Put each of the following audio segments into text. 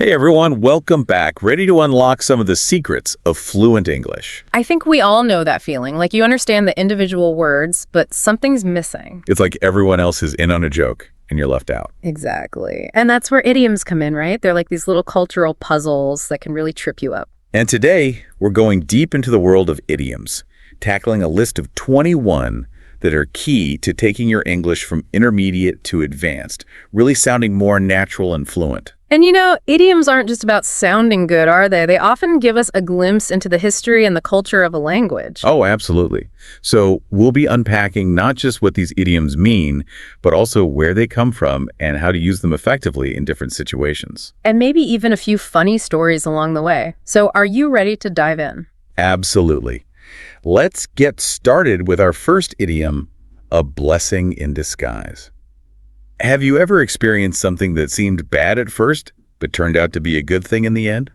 Hey everyone, welcome back. Ready to unlock some of the secrets of fluent English. I think we all know that feeling. Like you understand the individual words, but something's missing. It's like everyone else is in on a joke and you're left out. Exactly. And that's where idioms come in, right? They're like these little cultural puzzles that can really trip you up. And today, we're going deep into the world of idioms, tackling a list of 21 that are key to taking your English from intermediate to advanced, really sounding more natural and fluent. And idioms aren't just about sounding good, are they? They often give us a glimpse into the history and the culture of a language. Oh, absolutely. So we'll be unpacking not just what these idioms mean, but also where they come from and how to use them effectively in different situations. And maybe even a few funny stories along the way. So are you ready to dive in? Absolutely. Let's get started with our first idiom, a blessing in disguise. Have you ever experienced something that seemed bad at first, but turned out to be a good thing in the end?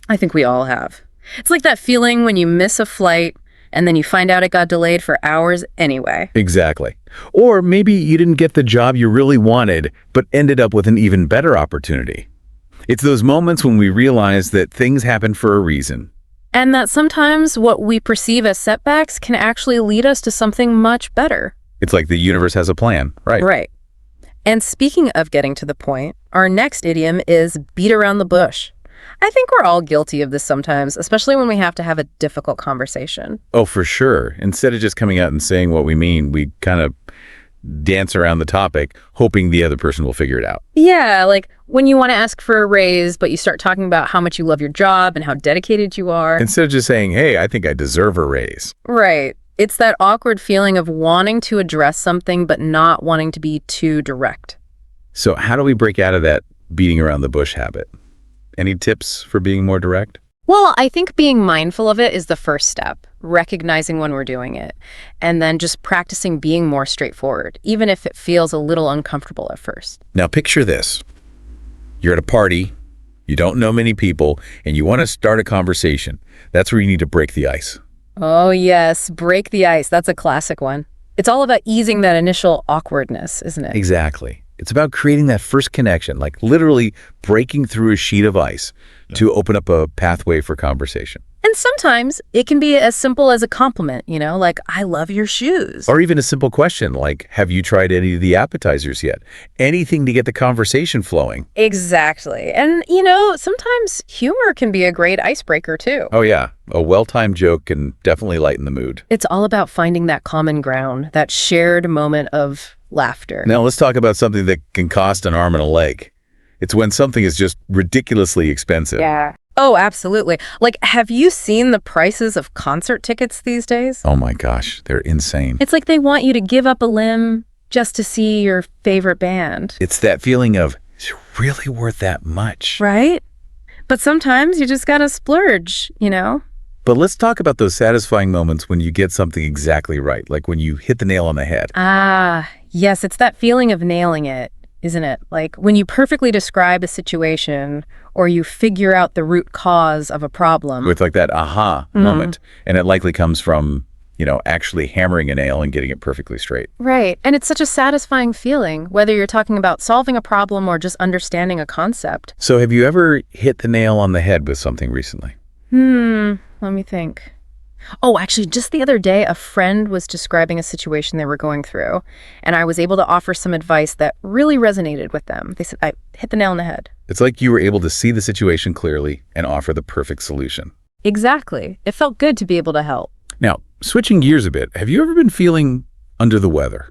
I think we all have. It's like that feeling when you miss a flight and then you find out it got delayed for hours anyway. Exactly. Or maybe you didn't get the job you really wanted, but ended up with an even better opportunity. It's those moments when we realize that things happen for a reason. And that sometimes what we perceive as setbacks can actually lead us to something much better. It's like the universe has a plan, right? Right. And speaking of getting to the point, our next idiom is beat around the bush. I think we're all guilty of this sometimes, especially when we have to have a difficult conversation. Oh, for sure. Instead of just coming out and saying what we mean, we kind of dance around the topic, hoping the other person will figure it out. Yeah, like when you want to ask for a raise, but you start talking about how much you love your job and how dedicated you are. Instead of just saying, hey, I think I deserve a raise. Right. It's that awkward feeling of wanting to address something but not wanting to be too direct. So how do we break out of that beating around the bush habit? Any tips for being more direct? Well, I think being mindful of it is the first step, recognizing when we're doing it, and then just practicing being more straightforward, even if it feels a little uncomfortable at first. Now picture this. You're at a party, you don't know many people, and you want to start a conversation. That's where you need to break the ice. Oh yes, break the ice. That's a classic one. It's all about easing that initial awkwardness, isn't it? Exactly. It's about creating that first connection, like literally breaking through a sheet of ice to open up a pathway for conversation. And sometimes it can be as simple as a compliment, like, I love your shoes. Or even a simple question like, have you tried any of the appetizers yet? Anything to get the conversation flowing. Exactly. And, sometimes humor can be a great icebreaker too. Oh yeah, a well-timed joke can definitely lighten the mood. It's all about finding that common ground, that shared moment of laughter. Now let's talk about something that can cost an arm and a leg. It's when something is just ridiculously expensive. Yeah. Oh, absolutely. Like, have you seen the prices of concert tickets these days? Oh my gosh, they're insane. It's like they want you to give up a limb just to see your favorite band. It's that feeling of, it's really worth that much. Right? But sometimes you just gotta splurge, But let's talk about those satisfying moments when you get something exactly right, like when you hit the nail on the head. Ah, yes, it's that feeling of nailing it, isn't it? Like when you perfectly describe a situation or you figure out the root cause of a problem. With like that aha moment. And it likely comes from, actually hammering a nail and getting it perfectly straight. Right. And it's such a satisfying feeling, whether you're talking about solving a problem or just understanding a concept. So have you ever hit the nail on the head with something recently? Let me think. Oh, actually, just the other day, a friend was describing a situation they were going through, and I was able to offer some advice that really resonated with them. They said, I hit the nail on the head. It's like you were able to see the situation clearly and offer the perfect solution. Exactly. It felt good to be able to help. Now, switching gears a bit, have you ever been feeling under the weather?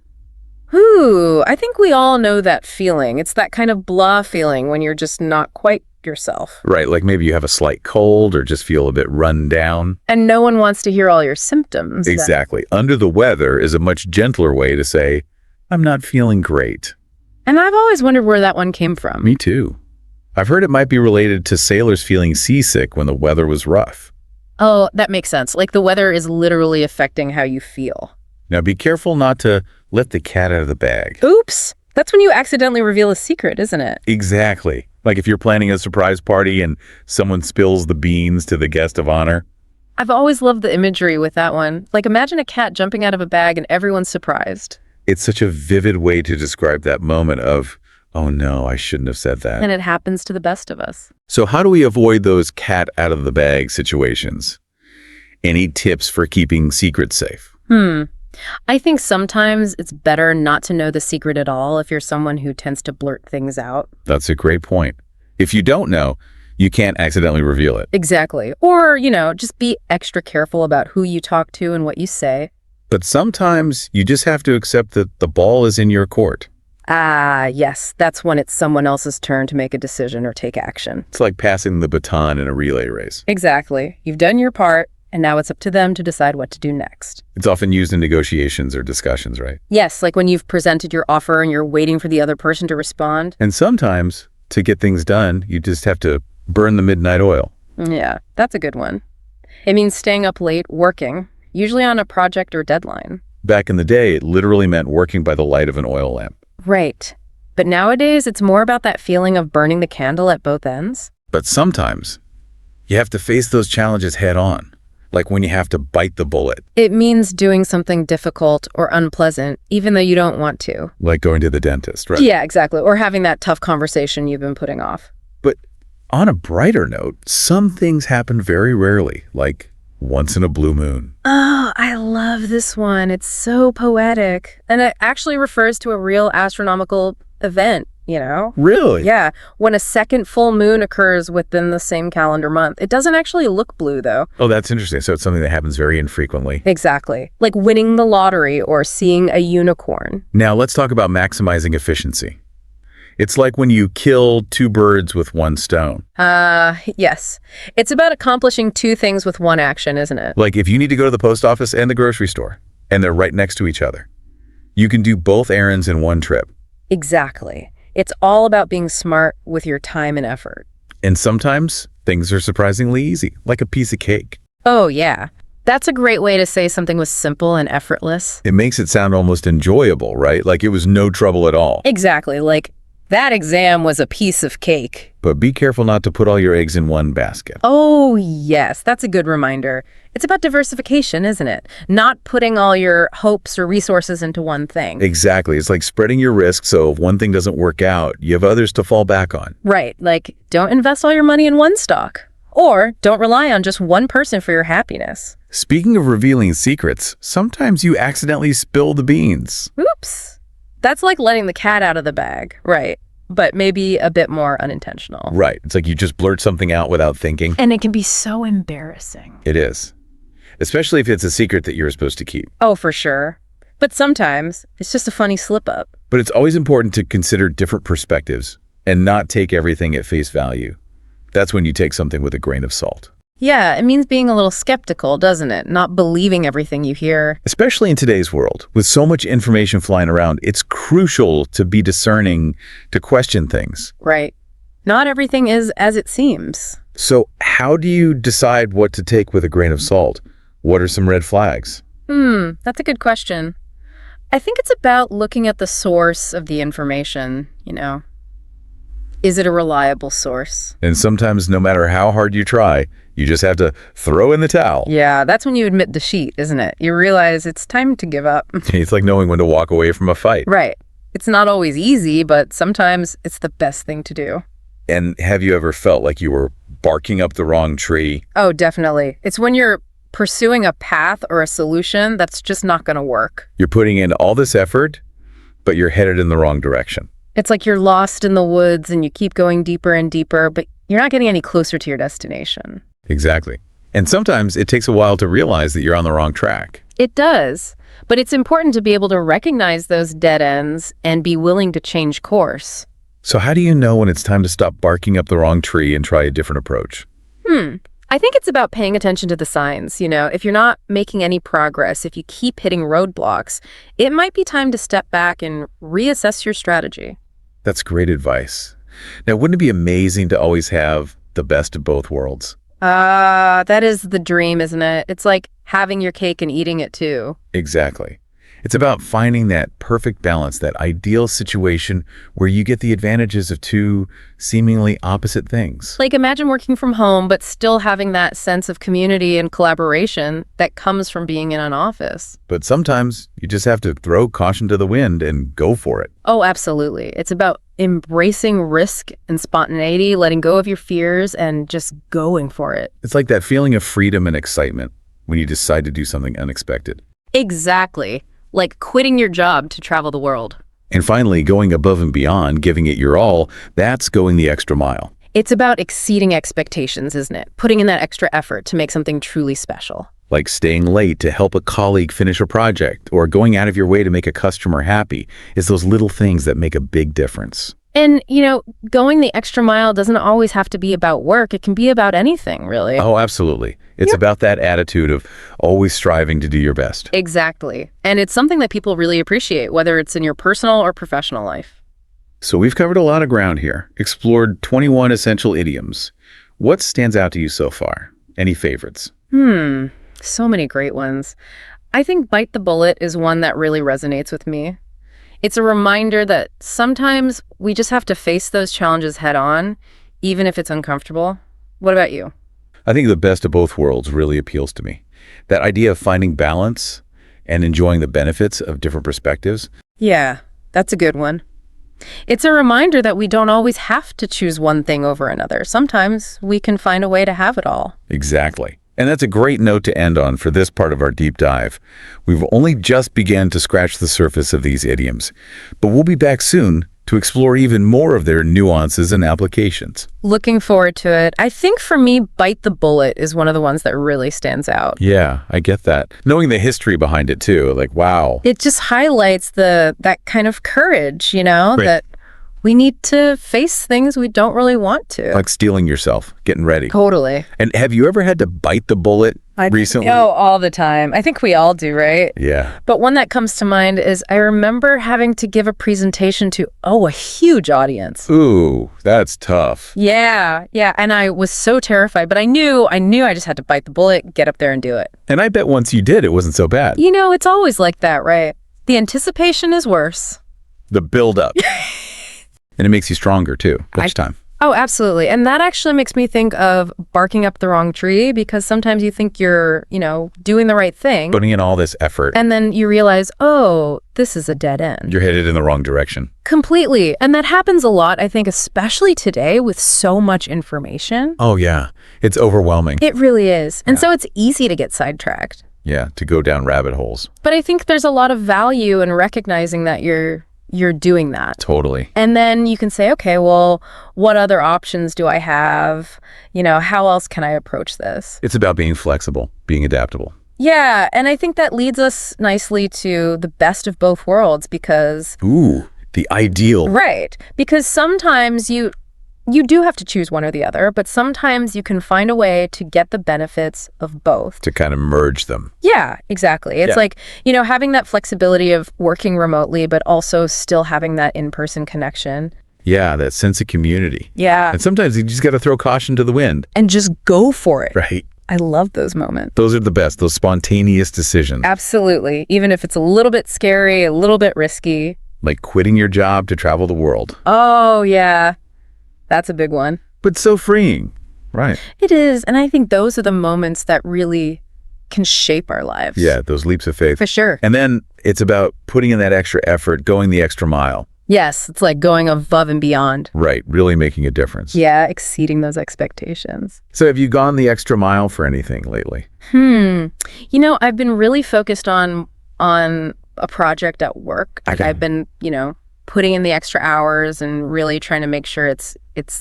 Ooh, I think we all know that feeling. It's that kind of blah feeling when you're just not quite yourself. Right, like maybe you have a slight cold or just feel a bit run down. And no one wants to hear all your symptoms. Exactly. Under the weather is a much gentler way to say, I'm not feeling great. And I've always wondered where that one came from. Me too. I've heard it might be related to sailors feeling seasick when the weather was rough. Oh, that makes sense. Like the weather is literally affecting how you feel. Now be careful not to let the cat out of the bag. Oops. That's when you accidentally reveal a secret, isn't it? Exactly. Like if you're planning a surprise party and someone spills the beans to the guest of honor. I've always loved the imagery with that one. Like imagine a cat jumping out of a bag and everyone's surprised. It's such a vivid way to describe that moment of Oh no, I shouldn't have said that. And it happens to the best of us. So how do we avoid those cat out of the bag situations? Any tips for keeping secrets safe? I think sometimes it's better not to know the secret at all if you're someone who tends to blurt things out. That's a great point. If you don't know, you can't accidentally reveal it. Exactly. Or, just be extra careful about who you talk to and what you say. But sometimes you just have to accept that the ball is in your court. Ah, yes. That's when it's someone else's turn to make a decision or take action. It's like passing the baton in a relay race. Exactly. You've done your part, and now it's up to them to decide what to do next. It's often used in negotiations or discussions, right? Yes, like when you've presented your offer and you're waiting for the other person to respond. And sometimes, to get things done, you just have to burn the midnight oil. Yeah, that's a good one. It means staying up late, working, usually on a project or deadline. Back in the day, it literally meant working by the light of an oil lamp. Right. But nowadays, it's more about that feeling of burning the candle at both ends. But sometimes, you have to face those challenges head on, like when you have to bite the bullet, It means doing something difficult or unpleasant, even though you don't want to. like going to the dentist, right? Yeah, exactly. Or having that tough conversation you've been putting off. But on a brighter note, some things happen very rarely, like once in a blue moon. Oh, I love this one. It's so poetic. And it actually refers to a real astronomical event, Really? Yeah, when a second full moon occurs within the same calendar month. It doesn't actually look blue, though. Oh, that's interesting. So it's something that happens very infrequently. Exactly. Like winning the lottery or seeing a unicorn. Now, let's talk about maximizing efficiency. It's like when you kill two birds with one stone. Yes. It's about accomplishing two things with one action, isn't it? Like if you need to go to the post office and the grocery store, and they're right next to each other, you can do both errands in one trip. Exactly. It's all about being smart with your time and effort. And sometimes things are surprisingly easy, like a piece of cake. Oh, yeah. That's a great way to say something was simple and effortless. It makes it sound almost enjoyable, right? Like it was no trouble at all. Exactly. Like, that exam was a piece of cake. But be careful not to put all your eggs in one basket. Oh, yes. That's a good reminder. It's about diversification, isn't it? Not putting all your hopes or resources into one thing. Exactly. It's like spreading your risk so if one thing doesn't work out, you have others to fall back on. Right. Like, don't invest all your money in one stock. Or don't rely on just one person for your happiness. Speaking of revealing secrets, sometimes you accidentally spill the beans. Oops. That's like letting the cat out of the bag. Right. But maybe a bit more unintentional. Right. It's like you just blurt something out without thinking. And it can be so embarrassing. It is. Especially if it's a secret that you're supposed to keep. Oh, for sure. But sometimes it's just a funny slip up. But it's always important to consider different perspectives and not take everything at face value. That's when you take something with a grain of salt. Yeah, it means being a little skeptical, doesn't it? Not believing everything you hear. Especially in today's world, with so much information flying around, it's crucial to be discerning, to question things. Right. Not everything is as it seems. So how do you decide what to take with a grain of salt? What are some red flags? That's a good question. I think it's about looking at the source of the information, Is it a reliable source? And sometimes, no matter how hard you try, you just have to throw in the towel. Yeah, that's when you admit defeat, isn't it? You realize it's time to give up. It's like knowing when to walk away from a fight. Right. It's not always easy, but sometimes it's the best thing to do. And have you ever felt like you were barking up the wrong tree? Oh, definitely. It's when you're pursuing a path or a solution that's just not going to work. You're putting in all this effort, but you're headed in the wrong direction. It's like you're lost in the woods and you keep going deeper and deeper, but you're not getting any closer to your destination. Exactly. And sometimes it takes a while to realize that you're on the wrong track. It does. But it's important to be able to recognize those dead ends and be willing to change course. So how do you know when it's time to stop barking up the wrong tree and try a different approach? I think it's about paying attention to the signs. If you're not making any progress, if you keep hitting roadblocks, it might be time to step back and reassess your strategy. That's great advice. Now, wouldn't it be amazing to always have the best of both worlds? That is the dream, isn't it? It's like having your cake and eating it too. Exactly. It's about finding that perfect balance, that ideal situation where you get the advantages of two seemingly opposite things. Like imagine working from home, but still having that sense of community and collaboration that comes from being in an office. But sometimes you just have to throw caution to the wind and go for it. Oh, absolutely. It's about embracing risk and spontaneity, letting go of your fears and just going for it. It's like that feeling of freedom and excitement when you decide to do something unexpected. Exactly. Like quitting your job to travel the world. And finally, going above and beyond, giving it your all, that's going the extra mile. It's about exceeding expectations, isn't it? Putting in that extra effort to make something truly special. Like staying late to help a colleague finish a project or going out of your way to make a customer happy. It's those little things that make a big difference. And, going the extra mile doesn't always have to be about work. It can be about anything, really. Oh, absolutely. It's about that attitude of always striving to do your best. Exactly. And it's something that people really appreciate, whether it's in your personal or professional life. So we've covered a lot of ground here, explored 21 essential idioms. What stands out to you so far? Any favorites? So many great ones. I think bite the bullet is one that really resonates with me. It's a reminder that sometimes we just have to face those challenges head on, even if it's uncomfortable. What about you? I think the best of both worlds really appeals to me. That idea of finding balance and enjoying the benefits of different perspectives. Yeah, that's a good one. It's a reminder that we don't always have to choose one thing over another. Sometimes we can find a way to have it all. Exactly. And that's a great note to end on for this part of our deep dive. We've only just begun to scratch the surface of these idioms, but we'll be back soon to explore even more of their nuances and applications. Looking forward to it. I think for me, bite the bullet is one of the ones that really stands out. Yeah, I get that. Knowing the history behind it too, like, wow. It just highlights that kind of courage, Right. that we need to face things we don't really want to. Like steeling yourself, getting ready. Totally. And have you ever had to bite the bullet recently? Oh, all the time. I think we all do, right? Yeah. But one that comes to mind is I remember having to give a presentation to, a huge audience. Ooh, that's tough. Yeah. And I was so terrified, but I knew I just had to bite the bullet, get up there and do it. And I bet once you did, it wasn't so bad. It's always like that, right? The anticipation is worse. The build-up. And it makes you stronger too, each time. Oh, absolutely. And that actually makes me think of barking up the wrong tree, because sometimes you think you're, doing the right thing. Putting in all this effort. And then you realize, this is a dead end. You're headed in the wrong direction. Completely. And that happens a lot, I think, especially today with so much information. Oh, yeah. It's overwhelming. It really is. And so it's easy to get sidetracked. Yeah, to go down rabbit holes. But I think there's a lot of value in recognizing that you're doing that. Totally. And then you can say, okay, well, what other options do I have? How else can I approach this? It's about being flexible, being adaptable. Yeah, and I think that leads us nicely to the best of both worlds, because... Ooh, the ideal. Right. Because sometimes you do have to choose one or the other, but sometimes you can find a way to get the benefits of both. To kind of merge them. Yeah, exactly. It's like, having that flexibility of working remotely, but also still having that in-person connection. Yeah, that sense of community. Yeah. And sometimes you just got to throw caution to the wind. And just go for it. Right. I love those moments. Those are the best, those spontaneous decisions. Absolutely. Even if it's a little bit scary, a little bit risky. Like quitting your job to travel the world. Oh, yeah. That's a big one. But so freeing. Right. It is. And I think those are the moments that really can shape our lives. Yeah, those leaps of faith. For sure. And then it's about putting in that extra effort, going the extra mile. Yes, it's like going above and beyond. Right, really making a difference. Yeah, exceeding those expectations. So have you gone the extra mile for anything lately? I've been really focused on a project at work. Okay. I've been, putting in the extra hours and really trying to make sure it's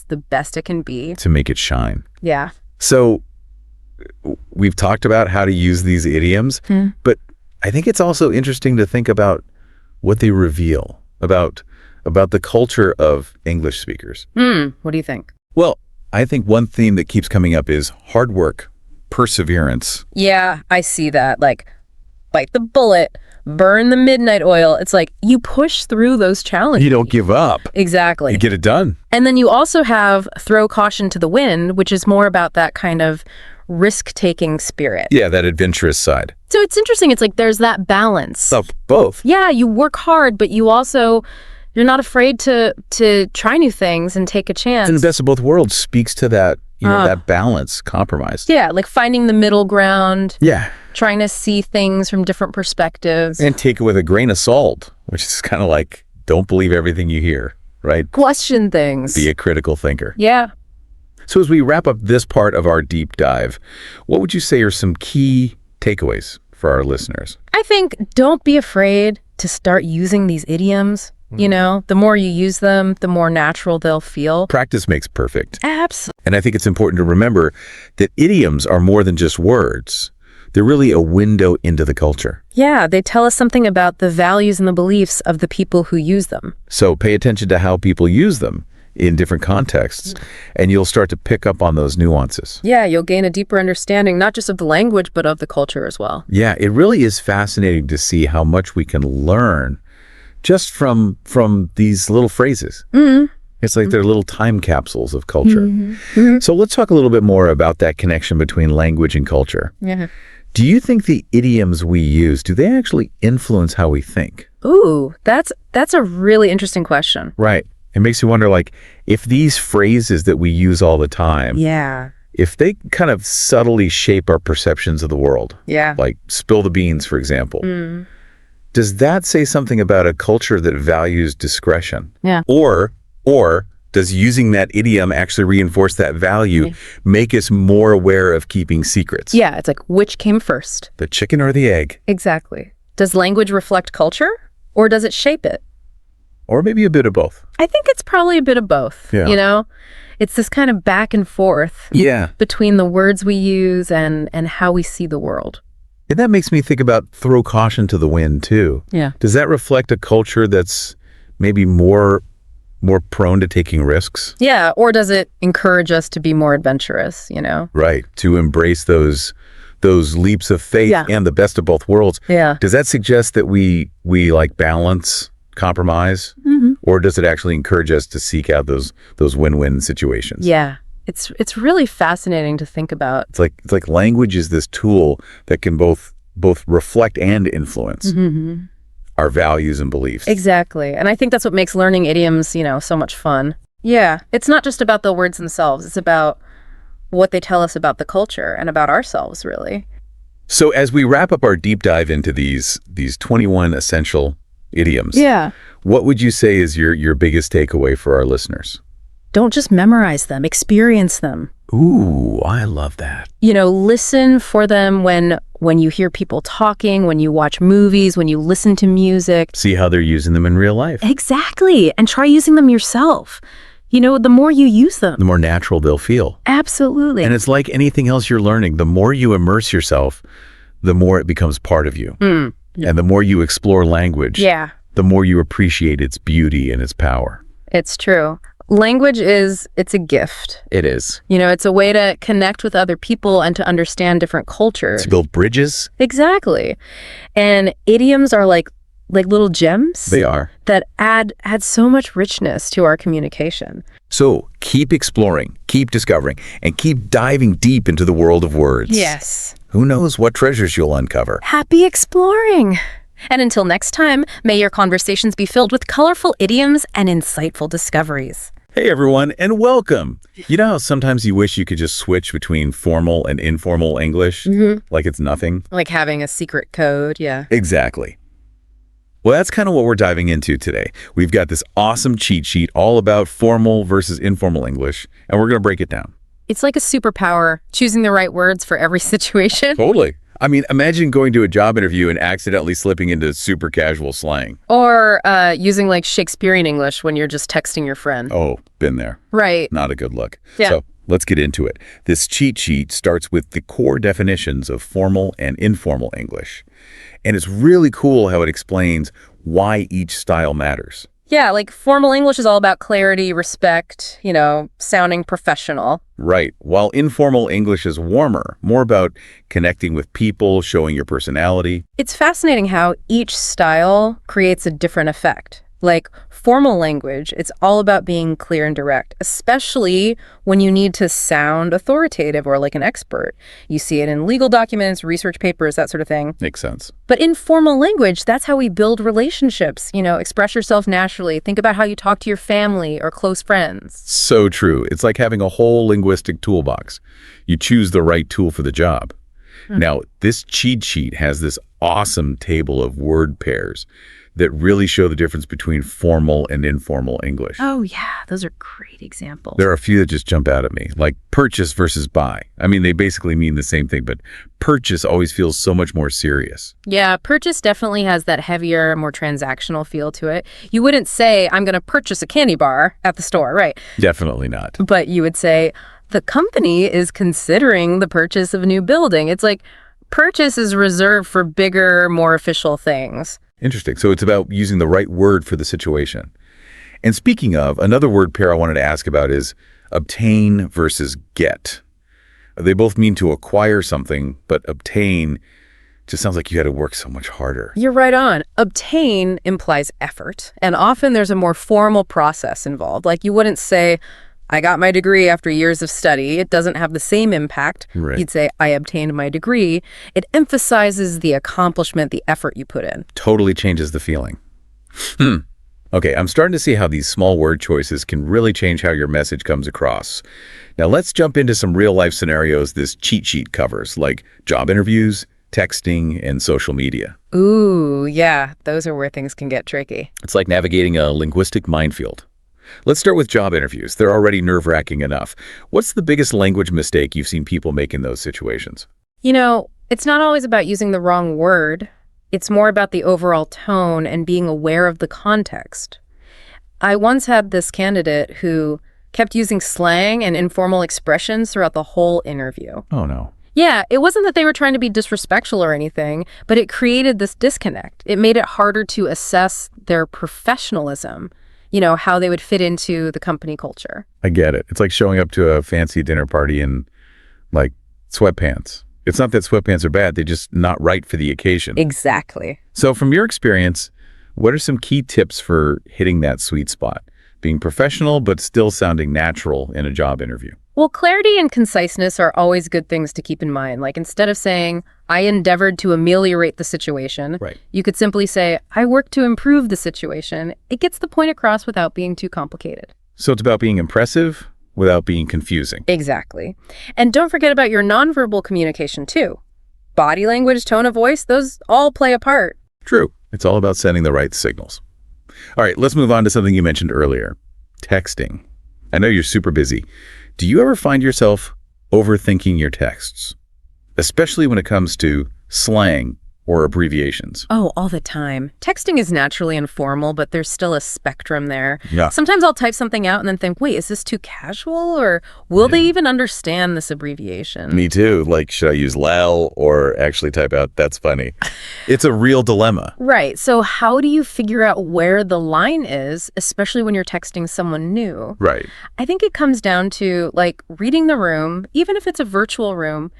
the best it can be. To make it shine. Yeah. So we've talked about how to use these idioms, but I think it's also interesting to think about what they reveal about the culture of English speakers. What do you think? Well, I think one theme that keeps coming up is hard work, perseverance. Yeah, I see that. Like, bite the bullet, burn the midnight oil. It's like you push through those challenges. You don't give up. Exactly. You get it done. And then you also have throw caution to the wind, which is more about that kind of risk-taking spirit. Yeah, that adventurous side. So it's interesting. It's like there's that balance. Oh, both. Yeah, you work hard, but you're not afraid to try new things and take a chance. And the best of both worlds speaks to that, that balance, compromise. Yeah, like finding the middle ground. Yeah. Trying to see things from different perspectives. And take it with a grain of salt, which is kind of like, don't believe everything you hear. right? Question things. Be a critical thinker. Yeah. So as we wrap up this part of our deep dive, what would you say are some key takeaways for our listeners? I think don't be afraid to start using these idioms. You know, the more you use them, the more natural they'll feel. Practice makes perfect. Absolutely. And I think it's important to remember that idioms are more than just words. They're really a window into the culture. Yeah, they tell us something about the values and the beliefs of the people who use them. So pay attention to how people use them in different contexts, and you'll start to pick up on those nuances. Yeah, you'll gain a deeper understanding, not just of the language, but of the culture as well. Yeah, it really is fascinating to see how much we can learn just from these little phrases. It's like they're little time capsules of culture. So let's talk a little bit more about that connection between language and culture. Yeah. Do you think the idioms we use, do they actually influence how we think? Ooh, that's a really interesting question. Right. It makes you wonder, like, if these phrases that we use all the time, Yeah. if they kind of subtly shape our perceptions of the world, Yeah. like spill the beans, for example, does that say something about a culture that values discretion? Yeah. Or does using that idiom actually reinforce that value, make us more aware of keeping secrets? Yeah, it's like, which came first? The chicken or the egg? Exactly. Does language reflect culture, or does it shape it? Or maybe a bit of both. I think it's probably a bit of both. Yeah. You know? It's this kind of back and forth Yeah. between the words we use and how we see the world. And that makes me think about throw caution to the wind, too. Yeah. Does that reflect a culture that's maybe more prone to taking risks? Yeah, or does it encourage us to be more adventurous, you know? Right. To embrace those leaps of faith Yeah. and the best of both worlds. Yeah. Does that suggest that we like balance, compromise? Or does it actually encourage us to seek out those win-win situations? Yeah. It's really fascinating to think about. It's like language is this tool that can both reflect and influence our values and beliefs. Exactly. And I think that's what makes learning idioms, you know, so much fun. Yeah. It's not just about the words themselves. It's about what they tell us about the culture and about ourselves, really. So as we wrap up our deep dive into these 21 essential idioms, Yeah. what would you say is your biggest takeaway for our listeners? Don't just memorize them, experience them. Ooh, I love that. You know, listen for them when you hear people talking, when you watch movies, when you listen to music. See how they're using them in real life. Exactly. And try using them yourself. You know, the more you use them. The more natural they'll feel. Absolutely. And it's like anything else you're learning. The more you immerse yourself, the more it becomes part of you. And the more you explore language, Yeah, the more you appreciate its beauty and its power. it's true. Language it's a gift. It is. You know, it's a way to connect with other people and to understand different cultures. To build bridges, Exactly. And idioms are like little gems they are. that add so much richness to our communication. So keep exploring, keep discovering, and keep diving deep into the world of words. Yes. Who knows what treasures you'll uncover? Happy exploring. And until next time, may your conversations be filled with colorful idioms and insightful discoveries. Hey everyone, and welcome. You know how sometimes you wish you could just switch between formal and informal English? Like it's nothing? Like having a secret code, yeah. Exactly. Well, that's kind of what we're diving into today. We've got this awesome cheat sheet all about formal versus informal English, and we're going to break it down. It's like a superpower, choosing the right words for every situation. Totally. I mean, imagine going to a job interview and accidentally slipping into super casual slang. Or using like Shakespearean English when you're just texting your friend. Oh, been there. Right. Not a good look. Yeah. So let's get into it. This cheat sheet starts with the core definitions of formal and informal English. And it's really cool how it explains why each style matters. Yeah, like formal English is all about clarity, respect, you know, sounding professional. Right. While informal English is warmer, more about connecting with people, showing your personality. It's fascinating how each style creates a different effect. Like formal language, it's all about being clear and direct, especially when you need to sound authoritative or like an expert. You see it in legal documents, research papers, that sort of thing. Makes sense. But in formal language, that's how we build relationships. You know, express yourself naturally. Think about how you talk to your family or close friends. So true. It's like having a whole linguistic toolbox. You choose the right tool for the job. Now, this cheat sheet has this awesome table of word pairs that really show the difference between formal and informal English. Oh, yeah, those are great examples. There are a few that just jump out at me, like purchase versus buy. I mean, they basically mean the same thing, but purchase always feels so much more serious. Yeah, purchase definitely has that heavier, more transactional feel to it. You wouldn't say, I'm going to purchase a candy bar at the store, right? Definitely not. But you would say, the company is considering the purchase of a new building. It's like purchase is reserved for bigger, more official things. Interesting. So it's about using the right word for the situation. And speaking of, another word pair I wanted to ask about is obtain versus get. They both mean to acquire something, but obtain just sounds like you had to work so much harder. You're right on. Obtain implies effort, and often there's a more formal process involved. Like you wouldn't say, I got my degree after years of study. It doesn't have the same impact. Right. You'd say, I obtained my degree. It emphasizes the accomplishment, the effort you put in. Totally changes the feeling. Okay, I'm starting to see how these small word choices can really change how your message comes across. Now let's jump into some real-life scenarios this cheat sheet covers, like job interviews, texting, and social media. Ooh, yeah, those are where things can get tricky. It's like navigating a linguistic minefield. Let's start with job interviews. They're already nerve-wracking enough. What's the biggest language mistake you've seen people make in those situations? You know, it's not always about using the wrong word. It's more about the overall tone and being aware of the context. I once had this candidate who kept using slang and informal expressions throughout the whole interview. Oh, no. Yeah, it wasn't that they were trying to be disrespectful or anything, but it created this disconnect. It made it harder to assess their professionalism, how they would fit into the company culture. I get it. It's like showing up to a fancy dinner party in, like, sweatpants. It's not that sweatpants are bad, they're just not right for the occasion. Exactly. So from your experience, what are some key tips for hitting that sweet spot? Being professional, but still sounding natural in a job interview. Well, clarity and conciseness are always good things to keep in mind. Like instead of saying, I endeavored to ameliorate the situation, Right. You could simply say, I worked to improve the situation. It gets the point across without being too complicated. So it's about being impressive without being confusing. Exactly. And don't forget about your nonverbal communication too. Body language, tone of voice, those all play a part. True. It's all about sending the right signals. All right, let's move on to something you mentioned earlier, texting. I know you're super busy. Do you ever find yourself overthinking your texts, especially when it comes to slang or abbreviations? Oh, all the time. Texting is naturally informal, but there's still a spectrum there. Yeah. Sometimes I'll type something out and then think, wait, is this too casual? Or will they even understand this abbreviation? Me too. Like, should I use lol or actually type out, that's funny? It's a real dilemma. Right. So how do you figure out where the line is, especially when you're texting someone new? Right. I think it comes down to, reading the room, even if it's a virtual room.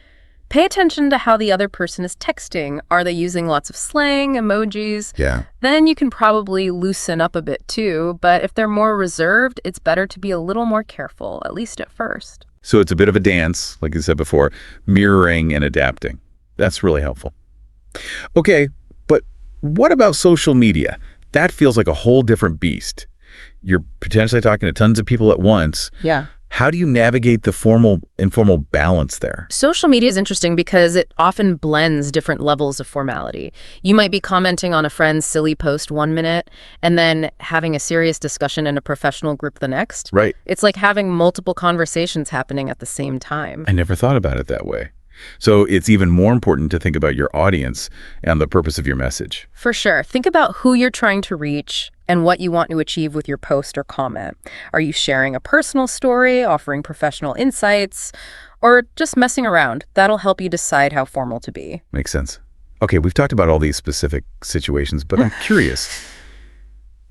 Pay attention to how the other person is texting. Are they using lots of slang, emojis? Yeah. Then you can probably loosen up a bit too, but if they're more reserved, it's better to be a little more careful, at least at first. So it's a bit of a dance, like you said before, mirroring and adapting. That's really helpful. Okay, but what about social media? That feels like a whole different beast. You're potentially talking to tons of people at once. Yeah. How do you navigate the formal-informal balance there? Social media is interesting because it often blends different levels of formality. You might be commenting on a friend's silly post 1 minute and then having a serious discussion in a professional group the next. Right. It's like having multiple conversations happening at the same time. I never thought about it that way. So it's even more important to think about your audience and the purpose of your message. For sure. Think about who you're trying to reach and what you want to achieve with your post or comment. Are you sharing a personal story, offering professional insights, or just messing around? That'll help you decide how formal to be. Makes sense. Okay, we've talked about all these specific situations, but I'm curious.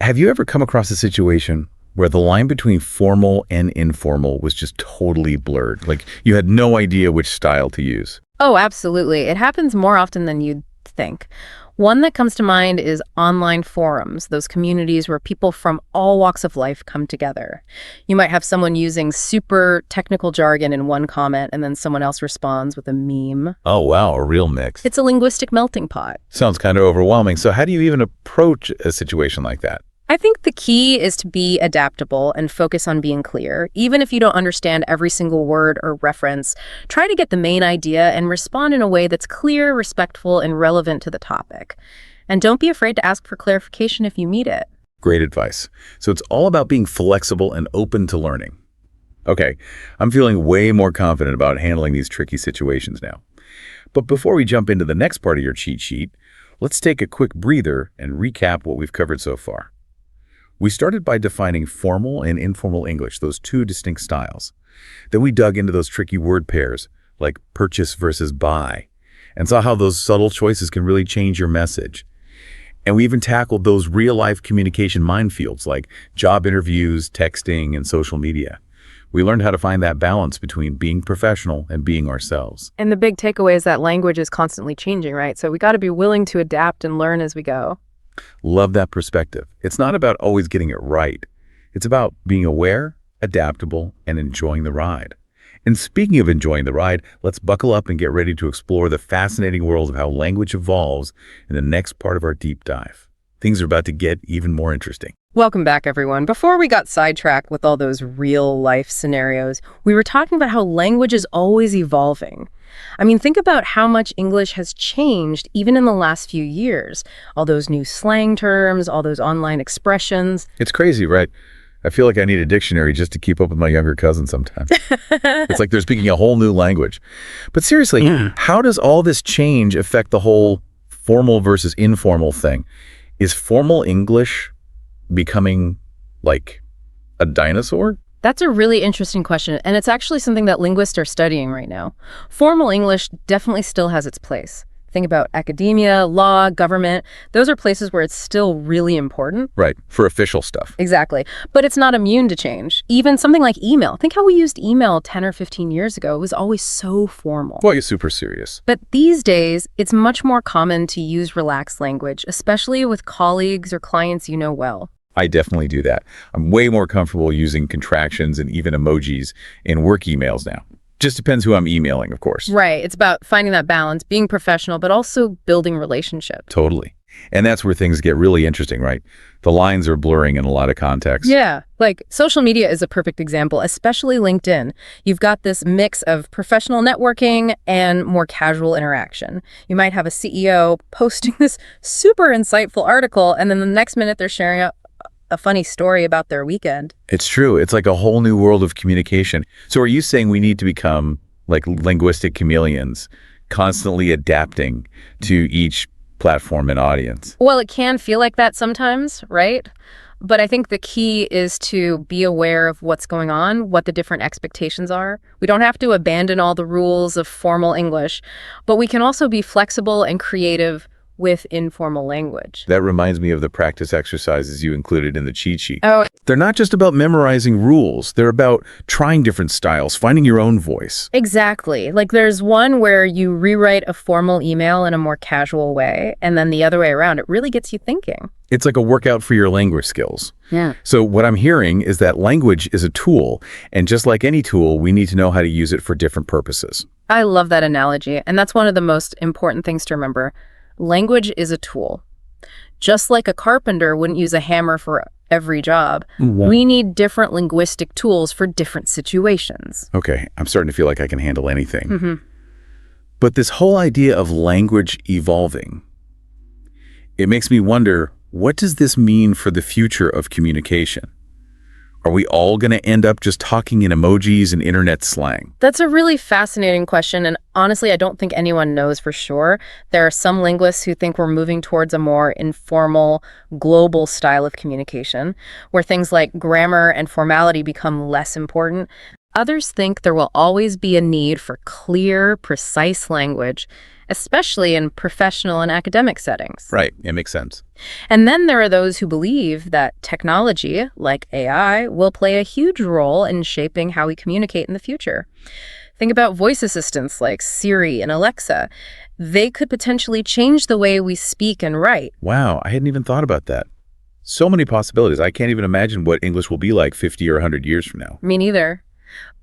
Have you ever come across a situation where the line between formal and informal was just totally blurred? Like you had no idea which style to use? Oh, absolutely. It happens more often than you'd think. One that comes to mind is online forums, those communities where people from all walks of life come together. You might have someone using super technical jargon in one comment, and then someone else responds with a meme. Oh, wow, a real mix. It's a linguistic melting pot. Sounds kind of overwhelming. So how do you even approach a situation like that? I think the key is to be adaptable and focus on being clear. Even if you don't understand every single word or reference, try to get the main idea and respond in a way that's clear, respectful, and relevant to the topic. And don't be afraid to ask for clarification if you need it. Great advice. So it's all about being flexible and open to learning. Okay, I'm feeling way more confident about handling these tricky situations now. But before we jump into the next part of your cheat sheet, let's take a quick breather and recap what we've covered so far. We started by defining formal and informal English, those two distinct styles. Then we dug into those tricky word pairs, like purchase versus buy, and saw how those subtle choices can really change your message. And we even tackled those real-life communication minefields, like job interviews, texting, and social media. We learned how to find that balance between being professional and being ourselves. And the big takeaway is that language is constantly changing, right? So we got to be willing to adapt and learn as we go. Love that perspective. It's not about always getting it right. It's about being aware, adaptable, and enjoying the ride. And speaking of enjoying the ride, let's buckle up and get ready to explore the fascinating world of how language evolves in the next part of our deep dive. Things are about to get even more interesting. Welcome back, everyone. Before we got sidetracked with all those real-life scenarios, we were talking about how language is always evolving. I mean, think about how much English has changed even in the last few years. All those new slang terms, all those online expressions. It's crazy, right? I feel like I need a dictionary just to keep up with my younger cousin sometimes. It's like they're speaking a whole new language. But seriously, how does all this change affect the whole formal versus informal thing? Is formal English becoming like a dinosaur? That's a really interesting question, and it's actually something that linguists are studying right now. Formal English definitely still has its place. Think about academia, law, government. Those are places where it's still really important. Right, for official stuff. Exactly. But it's not immune to change. Even something like email. Think how we used email 10 or 15 years ago. It was always so formal. Well, you're super serious. But these days, it's much more common to use relaxed language, especially with colleagues or clients you know well. I definitely do that. I'm way more comfortable using contractions and even emojis in work emails now. Just depends who I'm emailing, of course. Right. It's about finding that balance, being professional, but also building relationships. Totally. And that's where things get really interesting, right? The lines are blurring in a lot of contexts. Yeah. Like social media is a perfect example, especially LinkedIn. You've got this mix of professional networking and more casual interaction. You might have a CEO posting this super insightful article, and then the next minute they're sharing a funny story about their weekend. It's true. It's like a whole new world of communication. So are you saying we need to become like linguistic chameleons, constantly adapting to each platform and audience? Well, it can feel like that sometimes, right? But I think the key is to be aware of what's going on, what the different expectations are. We don't have to abandon all the rules of formal English, but we can also be flexible and creative with informal language. That reminds me of the practice exercises you included in the cheat sheet. Oh, They're not just about memorizing rules. They're about trying different styles, finding your own voice. exactly. Like there's one where you rewrite a formal email in a more casual way, and then the other way around. It really gets you thinking. It's like a workout for your language skills. Yeah. So what I'm hearing is that language is a tool, and just like any tool, we need to know how to use it for different purposes. I love that analogy, and that's one of the most important things to remember. Language is a tool. Just like a carpenter wouldn't use a hammer for every job, we need different linguistic tools for different situations. Okay, I'm starting to feel like I can handle anything. But this whole idea of language evolving, it makes me wonder, what does this mean for the future of communication? Are we all going to end up just talking in emojis and internet slang? That's a really fascinating question, and honestly, I don't think anyone knows for sure. There are some linguists who think we're moving towards a more informal, global style of communication, where things like grammar and formality become less important. Others think there will always be a need for clear, precise language, especially in professional and academic settings. Right, it makes sense. And then there are those who believe that technology, like AI, will play a huge role in shaping how we communicate in the future. Think about voice assistants like Siri and Alexa. They could potentially change the way we speak and write. Wow, I hadn't even thought about that. So many possibilities. I can't even imagine what English will be like 50 or 100 years from now. Me neither.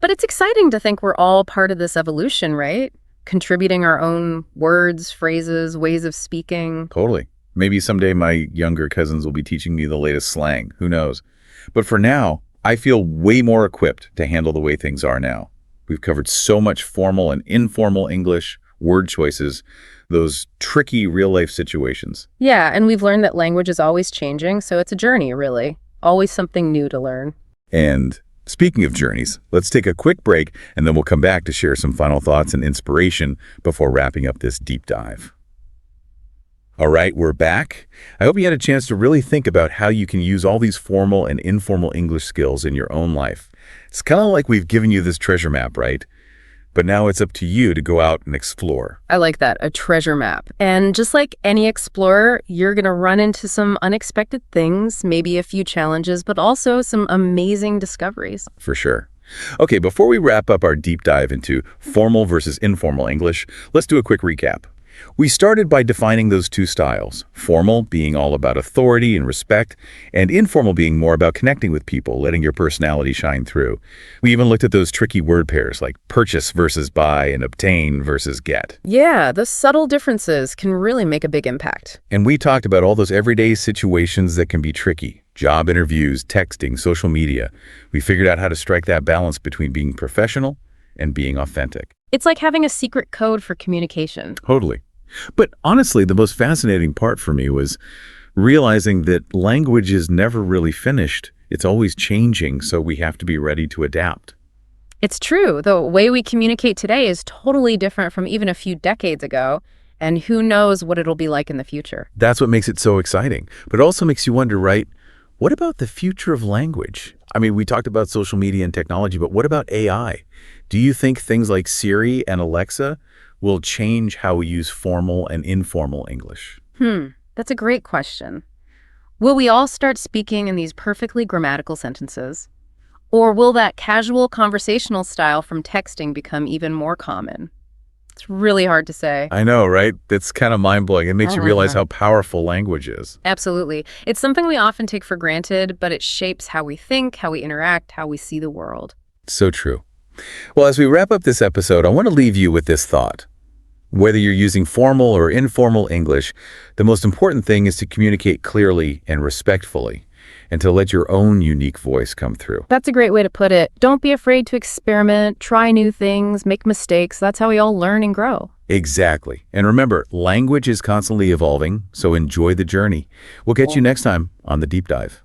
But it's exciting to think we're all part of this evolution, right? Contributing our own words, phrases, ways of speaking. Totally. Maybe someday my younger cousins will be teaching me the latest slang. Who knows? But for now, I feel way more equipped to handle the way things are now. We've covered so much formal and informal English, word choices, those tricky real-life situations. Yeah, and we've learned that language is always changing, so it's a journey, really. Always something new to learn. And speaking of journeys, let's take a quick break, and then we'll come back to share some final thoughts and inspiration before wrapping up this deep dive. All right, we're back. I hope you had a chance to really think about how you can use all these formal and informal English skills in your own life. It's kind of like we've given you this treasure map, right? But now it's up to you to go out and explore. I like that, a treasure map. And just like any explorer, you're going to run into some unexpected things, maybe a few challenges, but also some amazing discoveries. For sure. Okay, before we wrap up our deep dive into formal versus informal English, let's do a quick recap. We started by defining those two styles, formal being all about authority and respect, and informal being more about connecting with people, letting your personality shine through. We even looked at those tricky word pairs like purchase versus buy and obtain versus get. Yeah, the subtle differences can really make a big impact. And we talked about all those everyday situations that can be tricky. Job interviews, texting, social media. We figured out how to strike that balance between being professional and being authentic. It's like having a secret code for communication. Totally. But honestly, the most fascinating part for me was realizing that language is never really finished. It's always changing, so we have to be ready to adapt. It's true. The way we communicate today is totally different from even a few decades ago, and who knows what it'll be like in the future. That's what makes it so exciting. But it also makes you wonder, right, what about the future of language? I mean, we talked about social media and technology, but what about AI? Do you think things like Siri and Alexa will change how we use formal and informal English? That's a great question. Will we all start speaking in these perfectly grammatical sentences? Or will that casual conversational style from texting become even more common? It's really hard to say. I know, right? It's kind of mind-blowing. It makes you realize how powerful language is. Absolutely. It's something we often take for granted, but it shapes how we think, how we interact, how we see the world. So true. Well, as we wrap up this episode, I want to leave you with this thought. Whether you're using formal or informal English, the most important thing is to communicate clearly and respectfully, and to let your own unique voice come through. That's a great way to put it. Don't be afraid to experiment, try new things, make mistakes. That's how we all learn and grow. Exactly. And remember, language is constantly evolving, so enjoy the journey. We'll catch you next time on The Deep Dive.